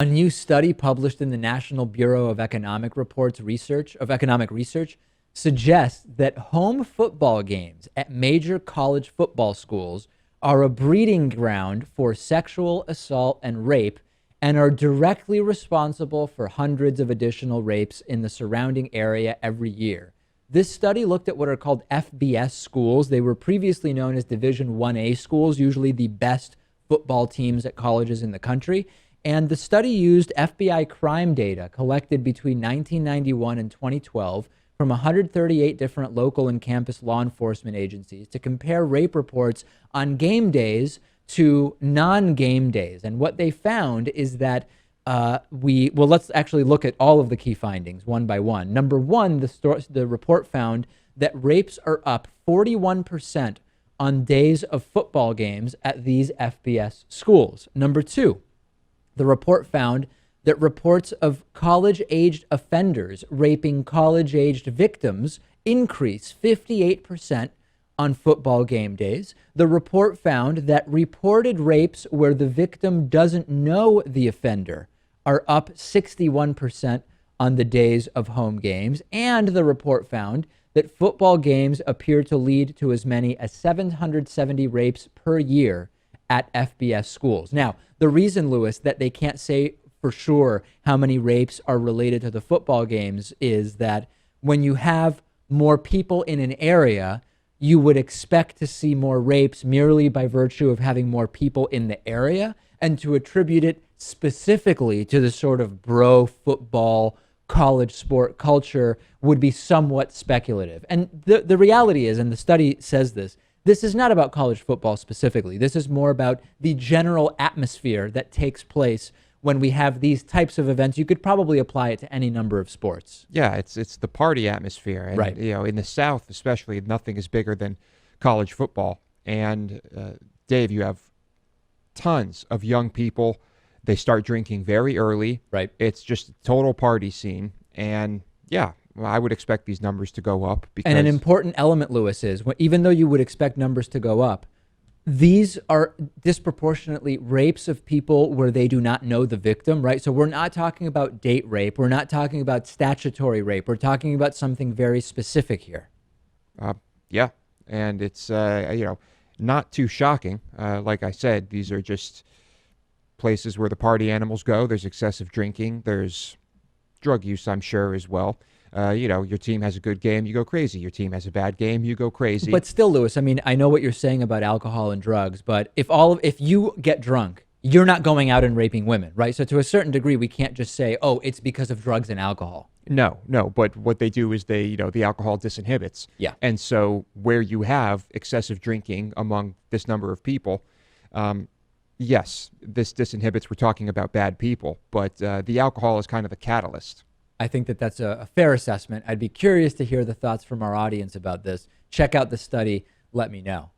A new study published in the National Bureau of Economic Research suggests that home football games at major college football schools are a breeding ground for sexual assault and rape and are directly responsible for hundreds of additional rapes in the surrounding area every year. This study looked at what are called FBS schools. They were previously known as Division 1A schools, usually the best football teams at colleges in the country. And the study used FBI crime data collected between 1991 and 2012 from 138 different local and campus law enforcement agencies to compare rape reports on game days to non-game days. And what they found is that let's actually look at all of the key findings one by one. Number one, the report found that rapes are up 41% on days of football games at these FBS schools. Number two, the report found that reports of college-aged offenders raping college-aged victims increase 58% on football game days. The report found that reported rapes where the victim doesn't know the offender are up 61% on the days of home games. And the report found that football games appear to lead to as many as 770 rapes per year at FBS schools. Now, the reason, Lewis, that they can't say for sure how many rapes are related to the football games is that when you have more people in an area, you would expect to see more rapes merely by virtue of having more people in the area, and to attribute it specifically to the sort of bro football college sport culture would be somewhat speculative. And the reality is, and the study says this is not about college football specifically. This is more about the general atmosphere that takes place when we have these types of events. You could probably apply it to any number of sports. Yeah, it's the party atmosphere. And, right. In the South especially, nothing is bigger than college football. And, Dave, you have tons of young people. They start drinking very early. Right. It's just a total party scene. And, yeah, I would expect these numbers to go up. Because and an important element, Lewis, is even though you would expect numbers to go up, these are disproportionately rapes of people where they do not know the victim, right? So we're not talking about date rape. We're not talking about statutory rape. We're talking about something very specific here. Yeah, and it's, not too shocking. Like I said, these are just places where the party animals go. There's excessive drinking. There's drug use, I'm sure, as well. Your team has a good game, you go crazy. Your team has a bad game, you go crazy. But still, Lewis, I mean, I know what you're saying about alcohol and drugs, but if you get drunk, you're not going out and raping women, right? So to a certain degree, we can't just say, oh, it's because of drugs and alcohol. No. But what they do is the alcohol disinhibits. Yeah. And so where you have excessive drinking among this number of people, yes, this disinhibits. We're talking about bad people, but the alcohol is kind of the catalyst. I think that that's a fair assessment. I'd be curious to hear the thoughts from our audience about this. Check out the study. Let me know.